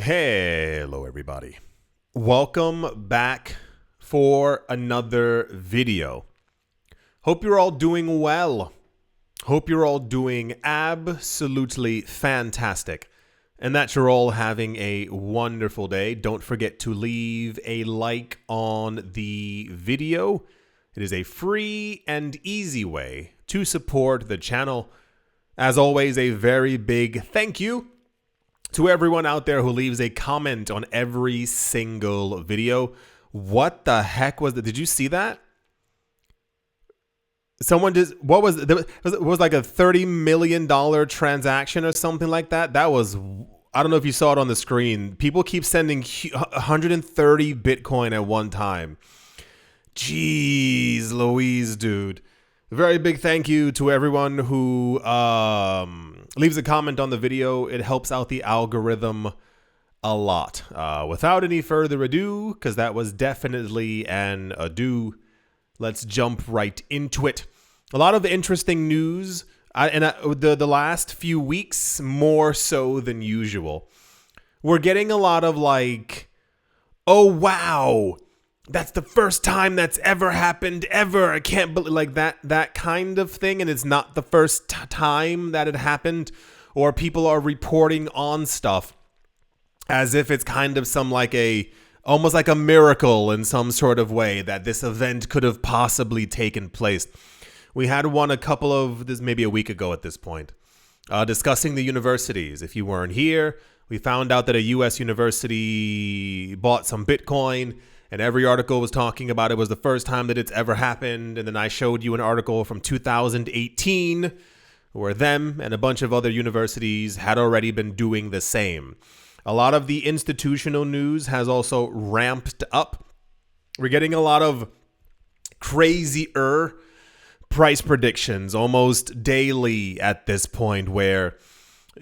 Hello everybody. Welcome back for another video. Hope you're all doing well. Hope you're all doing absolutely fantastic and that you're all having a wonderful day. Don't forget to leave a like on the video. It is a free and easy way to support the channel. As always, a very big thank you to everyone out there who leaves a comment on every single video. What the heck was that? Did you see that? Someone just, what was it? It was like a $30 million transaction or something like that. That was, I don't know if you saw it on the screen. People keep sending 130 Bitcoin at one time. Jeez Louise, dude. A very big thank you to everyone who leaves a comment on the video. It helps out the algorithm a lot. Without any further ado, because that was definitely an ado, let's jump right into it. A lot of interesting news the last few weeks, more so than usual. We're getting a lot of like, oh wow, that's the first time that's ever happened ever. I can't believe, like that kind of thing. And it's not the first time that it happened, or people are reporting on stuff as if it's kind of some like almost like a miracle in some sort of way that this event could have possibly taken place. We had one maybe a week ago at this point, discussing the universities. If you weren't here, we found out that a U.S. university bought some Bitcoin. And every article was talking about it was the first time that it's ever happened. And then I showed you an article from 2018 where them and a bunch of other universities had already been doing the same. A lot of the institutional news has also ramped up. We're getting a lot of crazier price predictions almost daily at this point, where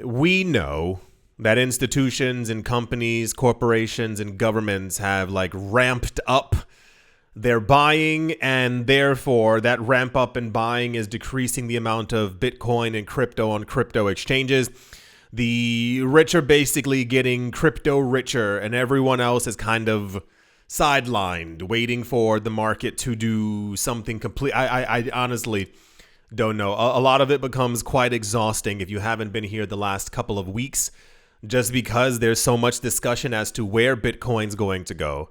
we know that institutions and companies, corporations and governments have like ramped up their buying, and therefore that ramp up in buying is decreasing the amount of Bitcoin and crypto on crypto exchanges. The rich are basically getting crypto richer, and everyone else is kind of sidelined, waiting for the market to do something complete. I honestly don't know. A lot of it becomes quite exhausting if you haven't been here the last couple of weeks, just because there's so much discussion as to where Bitcoin's going to go.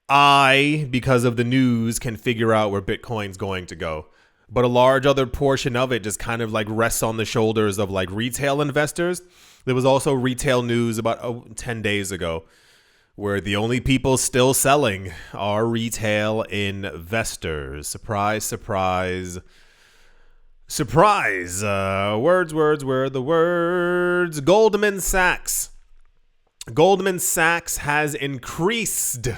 Because of the news, can figure out where Bitcoin's going to go. But a large other portion of it just kind of like rests on the shoulders of like retail investors. There was also retail news about 10 days ago where the only people still selling are retail investors. Surprise, surprise. Surprise! Words were the words. Goldman Sachs. Goldman Sachs has increased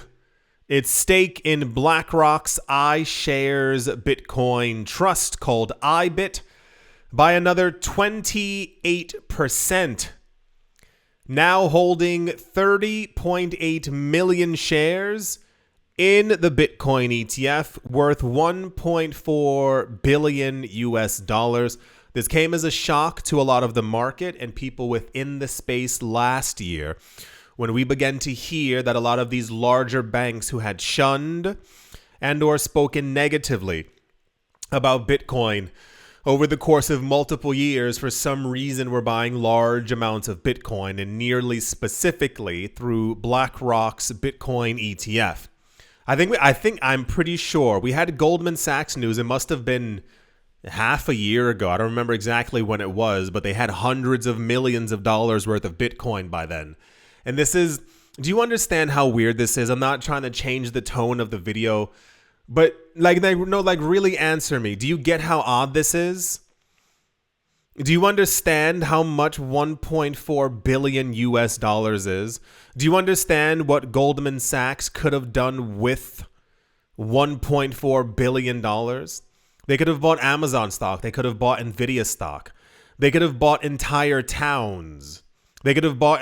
its stake in BlackRock's iShares Bitcoin trust called IBIT by another 28%. Now holding 30.8 million shares in the Bitcoin ETF, worth 1.4 billion US dollars. This came as a shock to a lot of the market and people within the space last year, when we began to hear that a lot of these larger banks who had shunned and or spoken negatively about Bitcoin over the course of multiple years, for some reason, were buying large amounts of Bitcoin, and nearly specifically through BlackRock's Bitcoin ETF. I'm pretty sure we had Goldman Sachs news. It must have been half a year ago. I don't remember exactly when it was, but they had hundreds of millions of dollars worth of Bitcoin by then. And do you understand how weird this is? I'm not trying to change the tone of the video, but really answer me. Do you get how odd this is? Do you understand how much 1.4 billion US dollars is? Do you understand what Goldman Sachs could have done with $1.4 billion? They could have bought Amazon stock. They could have bought Nvidia stock. They could have bought entire towns. They could have bought,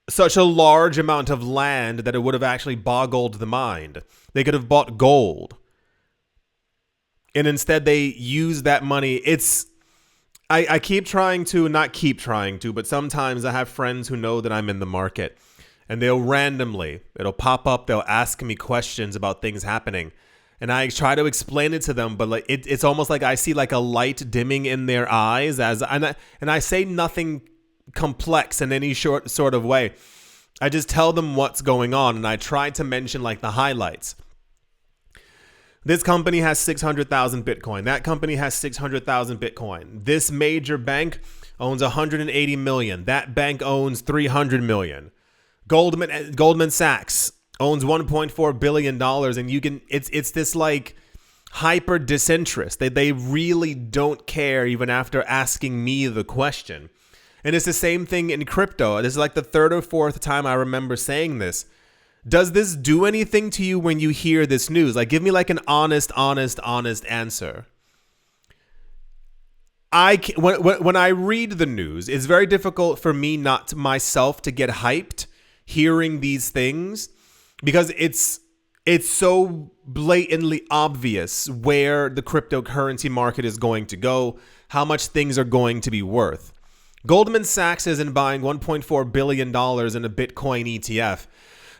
such a large amount of land that it would have actually boggled the mind. They could have bought gold. And instead they use that money. I keep trying to, not keep trying to, but sometimes I have friends who know that I'm in the market, and it'll pop up, they'll ask me questions about things happening. And I try to explain it to them, but like it's almost like I see like a light dimming in their eyes and I say nothing complex in any sort of way. I just tell them what's going on, and I try to mention like the highlights. This company has 600,000 Bitcoin. That company has 600,000 Bitcoin. This major bank owns 180 million. That bank owns 300 million. Goldman Sachs owns $1.4 billion, and it's this like hyper disinterest. They really don't care even after asking me the question. And it's the same thing in crypto. This is like the third or fourth time I remember saying this. Does this do anything to you when you hear this news? Like, give me like an honest answer. When I read the news, it's very difficult for me not to myself to get hyped hearing these things, because it's so blatantly obvious where the cryptocurrency market is going to go, how much things are going to be worth. Goldman Sachs isn't buying $1.4 billion in a Bitcoin ETF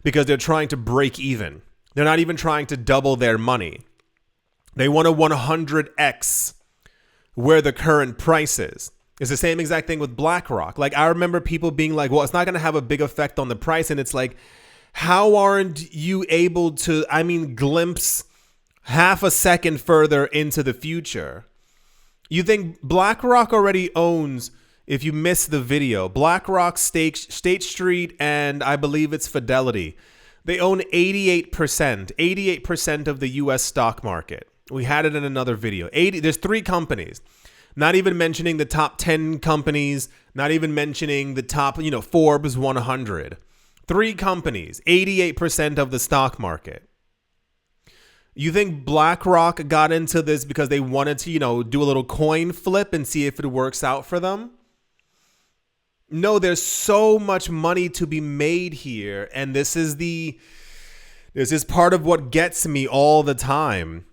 because they're trying to break even. They're not even trying to double their money. They want to 100x where the current price is. It's the same exact thing with BlackRock. Like, I remember people being like, well, it's not going to have a big effect on the price. And it's like, how aren't you able to, glimpse half a second further into the future? You think BlackRock already owns, if you missed the video, BlackRock, State Street, and I believe it's Fidelity. They own 88% of the U.S. stock market. We had it in another video. There's 3 companies. Not even mentioning the top 10 companies. Not even mentioning the top, Forbes 100. 3 companies, 88% of the stock market. You think BlackRock got into this because they wanted to, do a little coin flip and see if it works out for them? No, there's so much money to be made here, and this is part of what gets me all the time.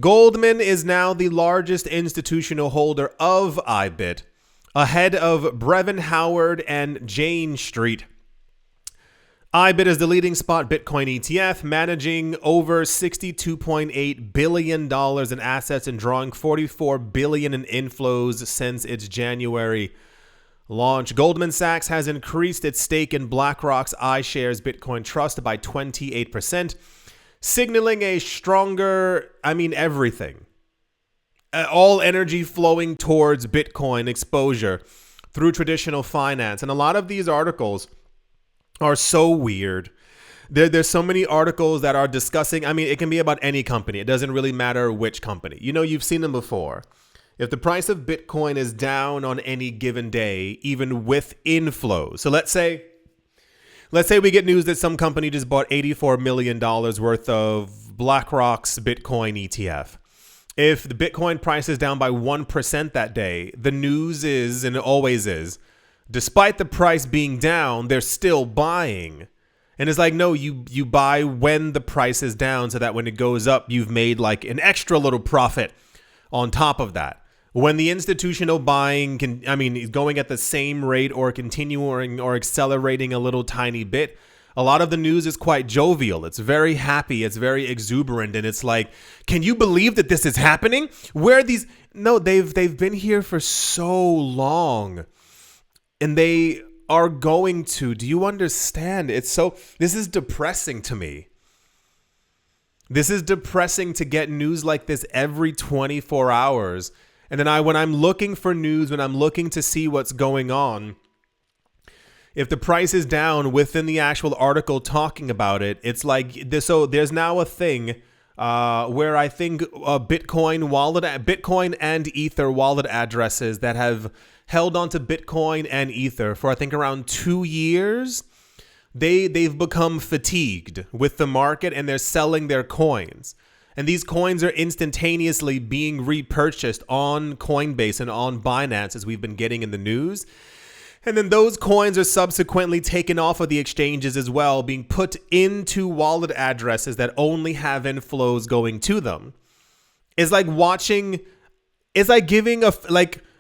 Goldman is now the largest institutional holder of IBIT, ahead of Brevin Howard and Jane Street. IBIT is the leading spot Bitcoin ETF, managing over $62.8 billion in assets and drawing $44 billion in inflows since its January launch. Goldman Sachs has increased its stake in BlackRock's iShares Bitcoin Trust by 28%, signaling a stronger, everything. All energy flowing towards Bitcoin exposure through traditional finance. And a lot of these articles are so weird. There's so many articles that are discussing, it can be about any company. It doesn't really matter which company. You've seen them before. If the price of Bitcoin is down on any given day, even with inflows. So let's say we get news that some company just bought $84 million worth of BlackRock's Bitcoin ETF. If the Bitcoin price is down by 1% that day, the news is, and it always is, despite the price being down, they're still buying. And it's like, no, you buy when the price is down so that when it goes up, you've made like an extra little profit on top of that. When the institutional buying is going at the same rate or continuing or accelerating a little tiny bit, a lot of the news is quite jovial. It's very happy. It's very exuberant. And it's like, can you believe that this is happening? Where are these? No, they've been here for so long. And they are going to. Do you understand? This is depressing to me. This is depressing to get news like this every 24 hours. And then when I'm looking for news, when I'm looking to see what's going on, if the price is down within the actual article talking about it, it's like this. So there's now a thing where I think Bitcoin and Ether wallet addresses that have held onto Bitcoin and Ether for I think around 2 years, they've become fatigued with the market and they're selling their coins. And these coins are instantaneously being repurchased on Coinbase and on Binance, as we've been getting in the news. And then those coins are subsequently taken off of the exchanges as well, being put into wallet addresses that only have inflows going to them. It's like giving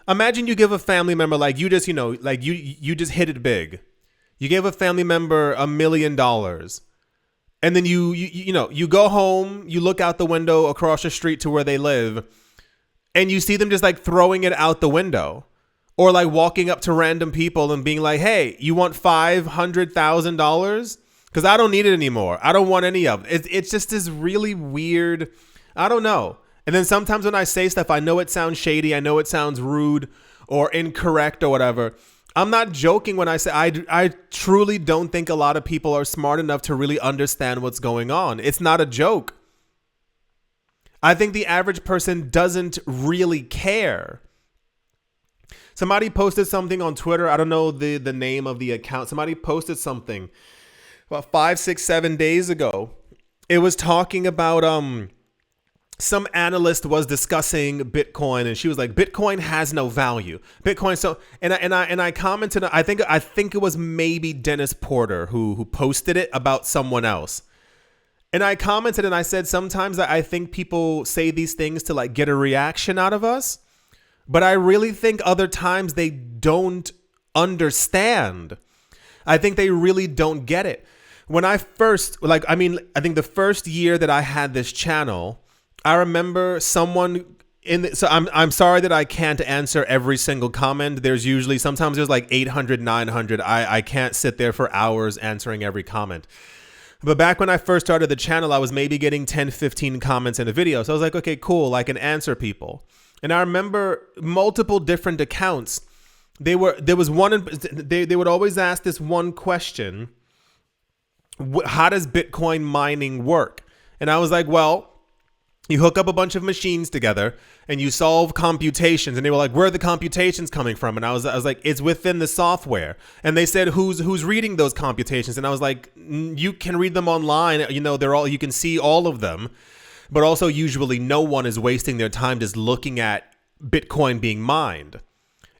imagine you give a family member, like you just, like you just hit it big. You gave a family member $1 million. And then you go home, you look out the window across the street to where they live, and you see them just like throwing it out the window, or like walking up to random people and being like, hey, you want $500,000? Because I don't need it anymore. I don't want any of it. It's just this really weird, I don't know. And then sometimes when I say stuff, I know it sounds shady. I know it sounds rude or incorrect or whatever. I'm not joking when I say I truly don't think a lot of people are smart enough to really understand what's going on. It's not a joke. I think the average person doesn't really care. Somebody posted something on Twitter. I don't know the name of the account. Somebody posted something about 5, 6, 7 days ago. It was talking about some analyst was discussing Bitcoin, and she was like, Bitcoin has no value. Bitcoin. So, and I commented, I think it was maybe Dennis Porter who posted it about someone else. And I commented and I said, sometimes I think people say these things to like get a reaction out of us, but I really think other times they don't understand. I think they really don't get it. When I first, I think the first year that I had this channel, I remember someone so I'm sorry that I can't answer every single comment. Sometimes there's like 800, 900. I can't sit there for hours answering every comment. But back when I first started the channel, I was maybe getting 10, 15 comments in a video. So I was like, okay, cool. I can answer people. And I remember multiple different accounts. There was one, they would always ask this one question: how does Bitcoin mining work? And I was like, well, you hook up a bunch of machines together and you solve computations. And they were like, where are the computations coming from? And I was like, it's within the software. And they said, who's reading those computations? And I was like, you can read them online. You can see all of them. But also usually no one is wasting their time just looking at Bitcoin being mined.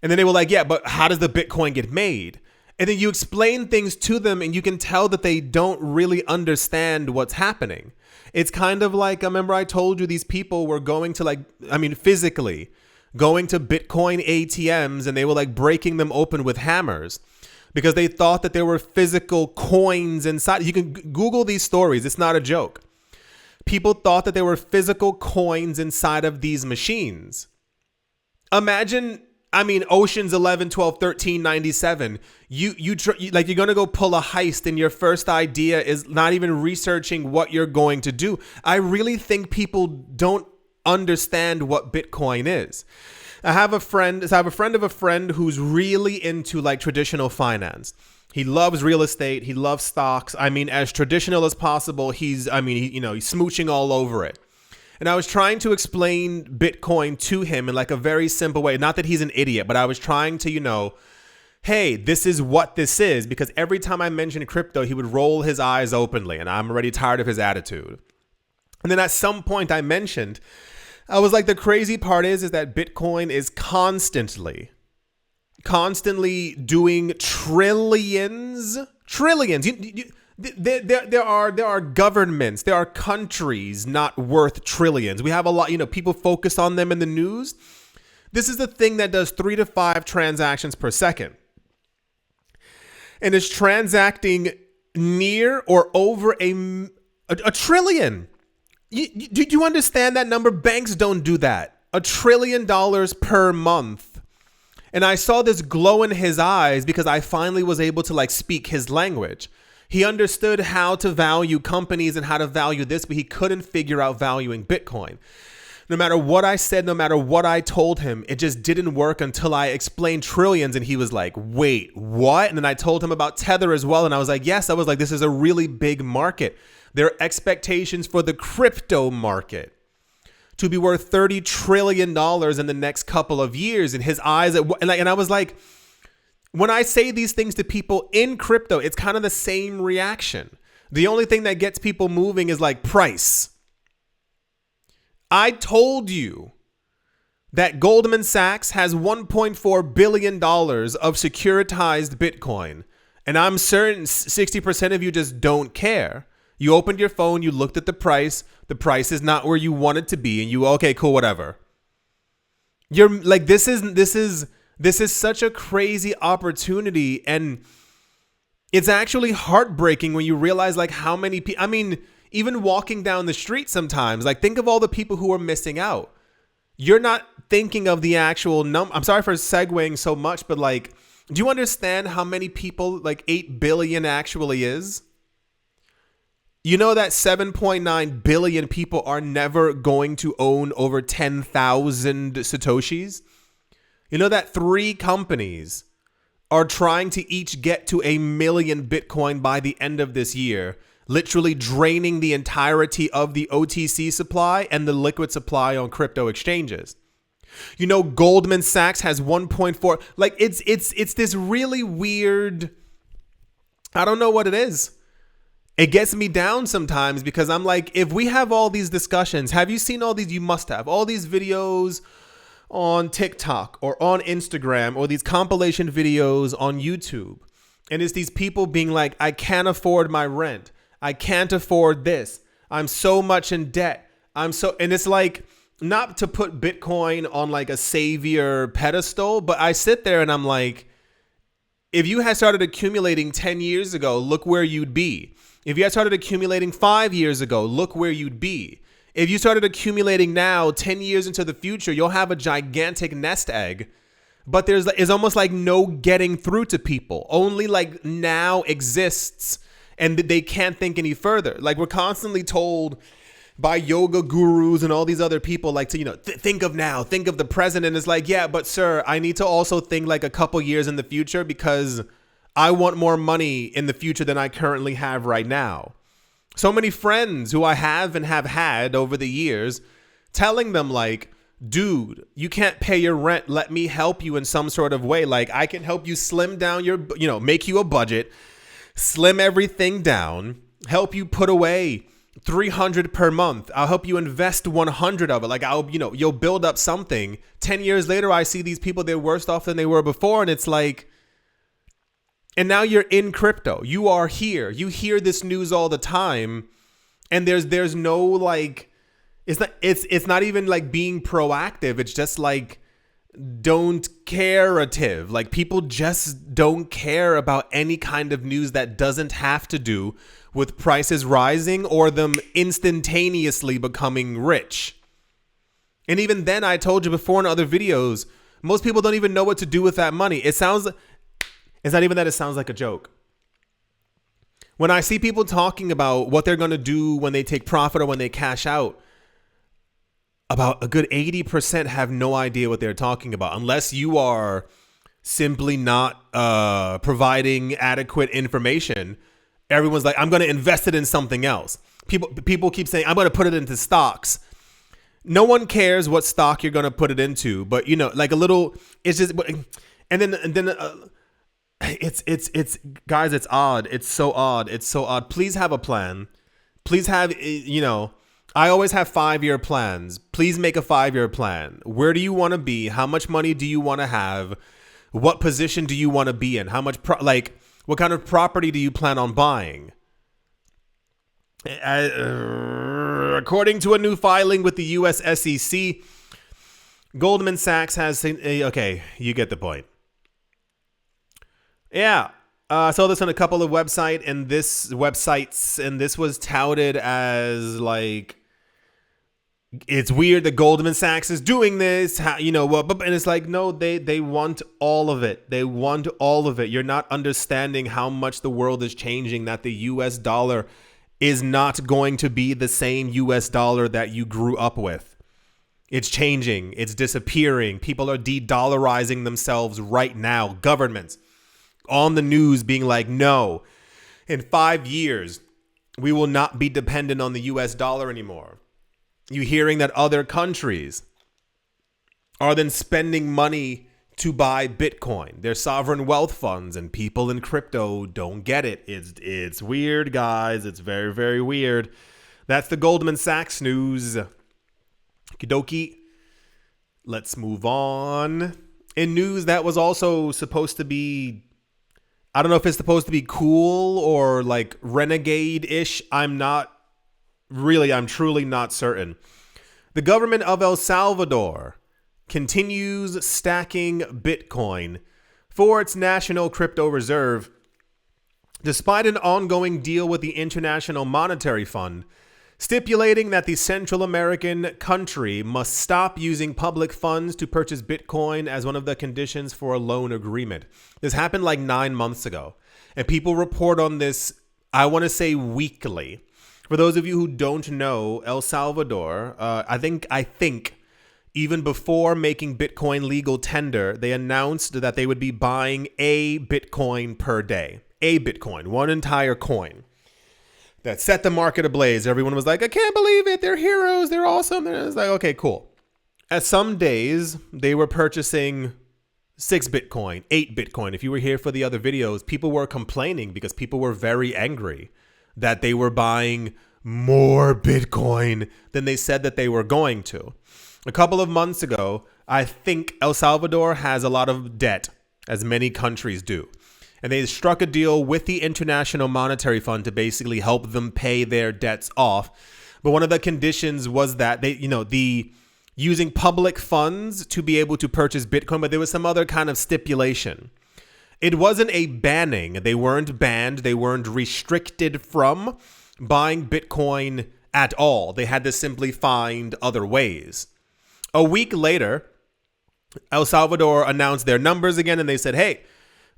And then they were like, yeah, but how does the Bitcoin get made? And then you explain things to them and you can tell that they don't really understand what's happening. It's kind of like, I remember I told you these people were going to physically going to Bitcoin ATMs, and they were like breaking them open with hammers because they thought that there were physical coins inside. You can Google these stories. It's not a joke. People thought that there were physical coins inside of these machines. Imagine, Oceans 11, 12, 13, 97. You're going to go pull a heist and your first idea is not even researching what you're going to do. I really think people don't understand what Bitcoin is. I have a friend of a friend who's really into like traditional finance. He loves real estate. He loves stocks. As traditional as possible. He's smooching all over it. And I was trying to explain Bitcoin to him in like a very simple way. Not that he's an idiot, but I was trying to, hey, this is what this is. Because every time I mentioned crypto, he would roll his eyes openly. And I'm already tired of his attitude. And then at some point I was like, the crazy part is that Bitcoin is constantly doing trillions. There are governments, there are countries not worth trillions. We have a lot, people focus on them in the news. This is the thing that does 3 to 5 transactions per second. And is transacting near or over a trillion. Do you understand that number? Banks don't do that. $1 trillion per month. And I saw this glow in his eyes because I finally was able to speak his language. He understood how to value companies and how to value this, but he couldn't figure out valuing Bitcoin. No matter what I said, no matter what I told him, it just didn't work until I explained trillions. And he was like, wait, what? And then I told him about Tether as well. And I was like, yes, this is a really big market. There are expectations for the crypto market to be worth $30 trillion in the next couple of years. And his eyes, and I was like, when I say these things to people in crypto, it's kind of the same reaction. The only thing that gets people moving is price. I told you that Goldman Sachs has $1.4 billion of securitized Bitcoin. And I'm certain 60% of you just don't care. You opened your phone, you looked at the price is not where you want it to be, and okay, cool, whatever. You're like, this is such a crazy opportunity, and it's actually heartbreaking when you realize like how many people, I mean, even walking down the street sometimes, like think of all the people who are missing out. You're not thinking of the actual number. I'm sorry for segueing so much, but like, do you understand how many people like 8 billion actually is? You know that 7.9 billion people are never going to own over 10,000 Satoshis? You know that 3 companies are trying to each get to 1 million Bitcoin by the end of this year, literally draining the entirety of the OTC supply and the liquid supply on crypto exchanges. You know, Goldman Sachs has 1.4. Like it's this really weird, I don't know what it is. It gets me down sometimes because I'm like, if we have all these discussions, have you seen all these? You must have all these videos on TikTok or on Instagram or these compilation videos on YouTube. And it's these people being like, I can't afford my rent. I can't afford this. I'm so much in debt. And it's like, not to put Bitcoin on like a savior pedestal, but I sit there and I'm like, if you had started accumulating 10 years ago, look where you'd be. If you had started accumulating 5 years ago, look where you'd be. If you started accumulating now, 10 years into the future, you'll have a gigantic nest egg. But it's almost like no getting through to people. Only like now exists, and they can't think any further. Like we're constantly told by yoga gurus and all these other people like to, think of now, think of the present. And it's like, yeah, but sir, I need to also think like a couple years in the future because I want more money in the future than I currently have right now. So many friends who I have and have had over the years telling them like, dude, you can't pay your rent. Let me help you in some sort of way. Like I can help you slim down your, make you a budget, slim everything down, help you put away 300 per month. I'll help you invest 100 of it. Like you'll build up something. 10 years later, I see these people, they're worse off than they were before. And it's like, and now you're in crypto. You are here. You hear this news all the time. And there's no like, it's not even like being proactive. It's just like, don't care-ative. Like people just don't care about any kind of news that doesn't have to do with prices rising or them instantaneously becoming rich. And even then, I told you before in other videos, most people don't even know what to do with that money. It's not even that it sounds like a joke. When I see people talking about what they're going to do when they take profit or when they cash out, about a good 80% have no idea what they're talking about unless you are simply not providing adequate information. Everyone's like, I'm going to invest it in something else. People keep saying, I'm going to put it into stocks. No one cares what stock you're going to put it into, but like a little, it's just, and then it's guys, it's odd. It's so odd. It's so odd. Please have a plan. Please have, I always have 5-year plans. Please make a 5-year plan. Where do you want to be? How much money do you want to have? What position do you want to be in? How much, what kind of property do you plan on buying? According to a new filing with the US SEC, Goldman Sachs has, okay, you get the point. Yeah. I saw this on a couple of websites, and this was touted as like, it's weird that Goldman Sachs is doing this, and it's like, no, they want all of it. They want all of it. You're not understanding how much the world is changing, that the US dollar is not going to be the same US dollar that you grew up with. It's changing. It's disappearing. People are de-dollarizing themselves right now. Governments on the news being like, no, in 5 years, we will not be dependent on the US dollar anymore. You hearing that other countries are then spending money to buy Bitcoin, their sovereign wealth funds, and people in crypto don't get it. It's weird, guys. It's very, very weird. That's the Goldman Sachs news. Okie Let's move on. In news that was also supposed to be, I don't know if it's supposed to be cool or like renegade-ish. I'm truly not certain. The government of El Salvador continues stacking Bitcoin for its national crypto reserve, despite an ongoing deal with the International Monetary Fund, stipulating that the Central American country must stop using public funds to purchase Bitcoin as one of the conditions for a loan agreement. This happened like 9 months ago, and people report on this, I want to say, weekly. For those of you who don't know, El Salvador, I think even before making Bitcoin legal tender, they announced that they would be buying a Bitcoin per day. A Bitcoin, one entire coin. That set the market ablaze. Everyone was like, I can't believe it. They're heroes. They're awesome. And it was like, okay, cool. At some days, they were purchasing 6 Bitcoin, 8 Bitcoin. If you were here for the other videos, people were complaining because people were very angry that they were buying more Bitcoin than they said that they were going to. A couple of months ago, I think El Salvador has a lot of debt, as many countries do. And they struck a deal with the International Monetary Fund to basically help them pay their debts off. But one of the conditions was that the using public funds to be able to purchase Bitcoin, but there was some other kind of stipulation. It wasn't a banning. They weren't banned. They weren't restricted from buying Bitcoin at all. They had to simply find other ways. A week later, El Salvador announced their numbers again, and they said, hey,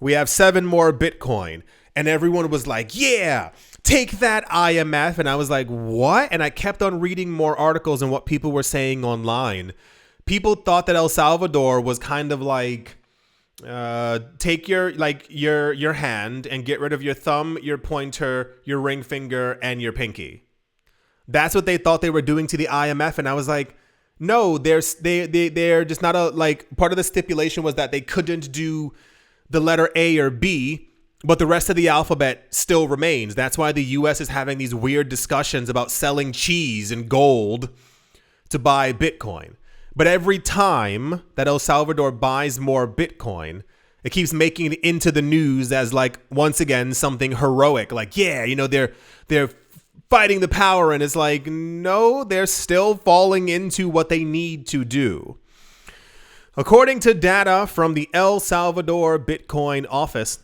we have 7 more Bitcoin. And everyone was like, yeah, take that, IMF. And I was like, what? And I kept on reading more articles and what people were saying online. People thought that El Salvador was kind of like, take your hand and get rid of your thumb, your pointer, your ring finger, and your pinky. That's what they thought they were doing to the IMF. And I was like, no, they're just not part of the stipulation was that they couldn't do the letter A or B, but the rest of the alphabet still remains. That's why the US is having these weird discussions about selling cheese and gold to buy Bitcoin. But every time that El Salvador buys more Bitcoin, it keeps making it into the news as once again, something heroic. They're fighting the power, and it's like, no, they're still falling into what they need to do. According to data from the El Salvador Bitcoin office,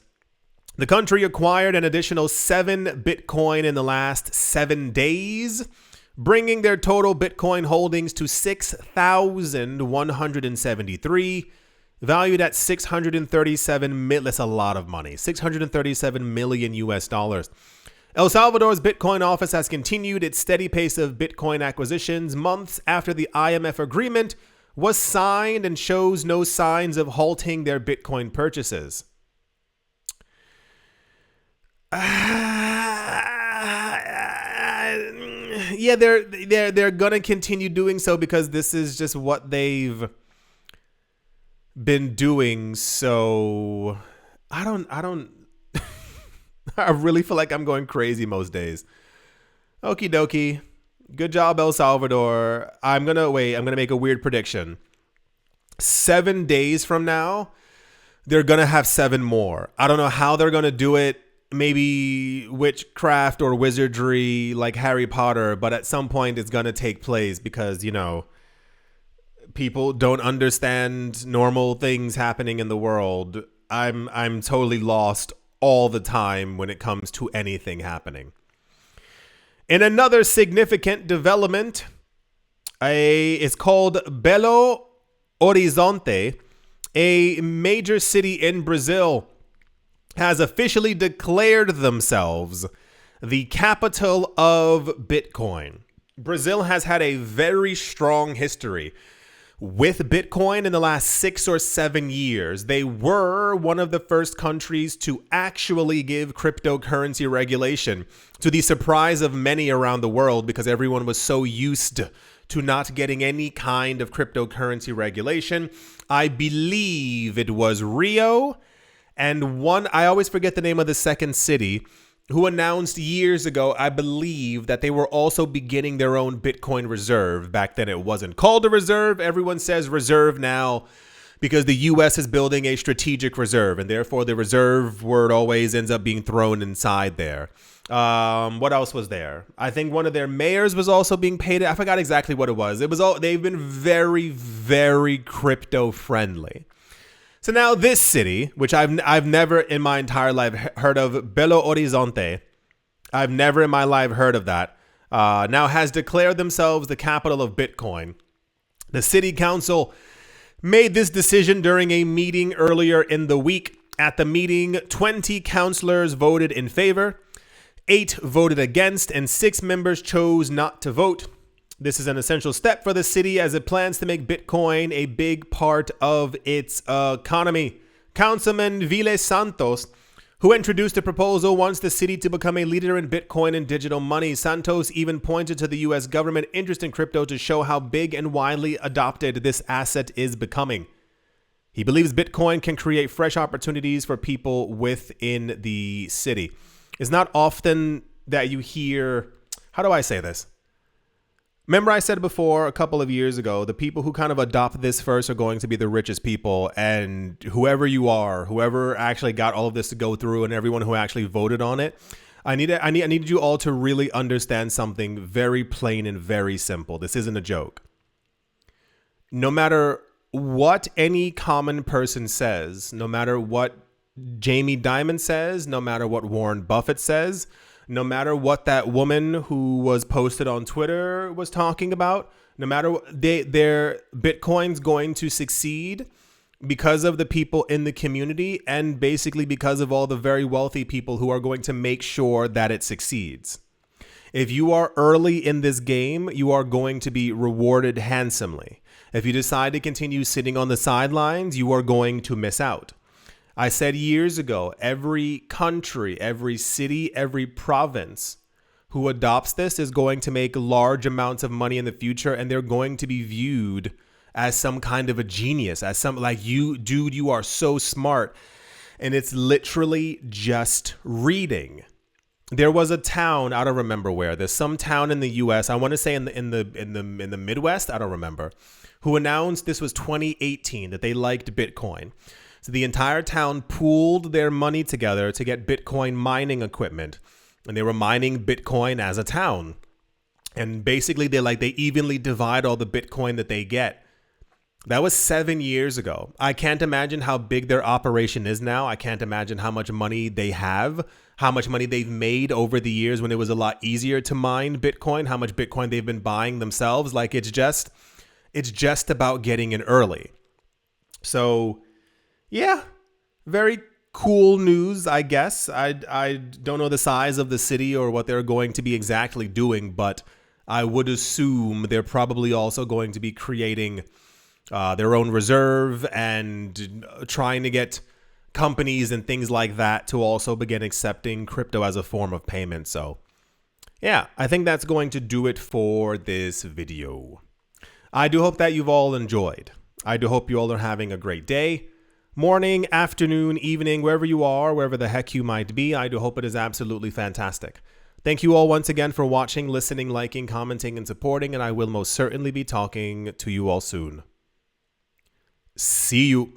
the country acquired an additional 7 Bitcoin in the last 7 days, bringing their total Bitcoin holdings to 6,173, valued at 637 million. That's a lot of money. 637 million US dollars. El Salvador's Bitcoin office has continued its steady pace of Bitcoin acquisitions months after the IMF agreement was signed and shows no signs of halting their Bitcoin purchases. Yeah, they're gonna continue doing so because this is just what they've been doing. So I don't I really feel like I'm going crazy most days. Okie dokie. Good job, El Salvador. I'm gonna make a weird prediction. 7 days from now, they're gonna have 7 more. I don't know how they're gonna do it. Maybe witchcraft or wizardry like Harry Potter, but at some point it's gonna take place because, people don't understand normal things happening in the world. I'm totally lost all the time when it comes to anything happening. In another significant development, it's called Belo Horizonte, a major city in Brazil, has officially declared themselves the capital of Bitcoin. Brazil has had a very strong history with Bitcoin in the last 6 or 7 years. They were one of the first countries to actually give cryptocurrency regulation, to the surprise of many around the world, because everyone was so used to not getting any kind of cryptocurrency regulation. I believe it was Rio and I always forget the name of the second city, who announced years ago, I believe, that they were also beginning their own Bitcoin reserve. Back then it wasn't called a reserve. Everyone says reserve now because the U.S. is building a strategic reserve, and therefore the reserve word always ends up being thrown inside there. What else was there? I think one of their mayors was also being paid. I forgot exactly what it was. It was all, they've been very, very crypto friendly. So now this city, which I've never in my entire life heard of, Belo Horizonte, I've never in my life heard of that, now has declared themselves the capital of Bitcoin. The city council made this decision during a meeting earlier in the week. At the meeting, 20 councillors voted in favor, 8 voted against, and 6 members chose not to vote. This is an essential step for the city as it plans to make Bitcoin a big part of its economy. Councilman Vile Santos, who introduced the proposal, wants the city to become a leader in Bitcoin and digital money. Santos even pointed to the U.S. government interest in crypto to show how big and widely adopted this asset is becoming. He believes Bitcoin can create fresh opportunities for people within the city. It's not often that you hear, how do I say this? Remember I said before a couple of years ago, the people who kind of adopt this first are going to be the richest people, and whoever you are, whoever actually got all of this to go through and everyone who actually voted on it, I need you all to really understand something very plain and very simple. This isn't a joke. No matter what any common person says, no matter what Jamie Dimon says, no matter what Warren Buffett says, no matter what that woman who was posted on Twitter was talking about, no matter what, their Bitcoin's going to succeed because of the people in the community and basically because of all the very wealthy people who are going to make sure that it succeeds. If you are early in this game, you are going to be rewarded handsomely. If you decide to continue sitting on the sidelines, you are going to miss out. I said years ago, every country, every city, every province who adopts this is going to make large amounts of money in the future, and they're going to be viewed as some kind of a genius, as some like, you, dude, you are so smart. And it's literally just reading. There was a town, I don't remember where. There's some town in the US, I want to say in the Midwest, I don't remember, who announced, this was 2018, that they liked Bitcoin. So the entire town pooled their money together to get Bitcoin mining equipment, and they were mining Bitcoin as a town. And basically they evenly divide all the Bitcoin that they get. That was 7 years ago. I can't imagine how big their operation is now. I can't imagine how much money they have, how much money they've made over the years when it was a lot easier to mine Bitcoin, how much Bitcoin they've been buying themselves. Like, it's just about getting in early. So yeah, very cool news, I guess. I don't know the size of the city or what they're going to be exactly doing, but I would assume they're probably also going to be creating their own reserve and trying to get companies and things like that to also begin accepting crypto as a form of payment. So yeah, I think that's going to do it for this video. I do hope that you've all enjoyed. I do hope you all are having a great day. Morning, afternoon, evening, wherever you are, wherever the heck you might be, I do hope it is absolutely fantastic. Thank you all once again for watching, listening, liking, commenting, and supporting, and I will most certainly be talking to you all soon. See you.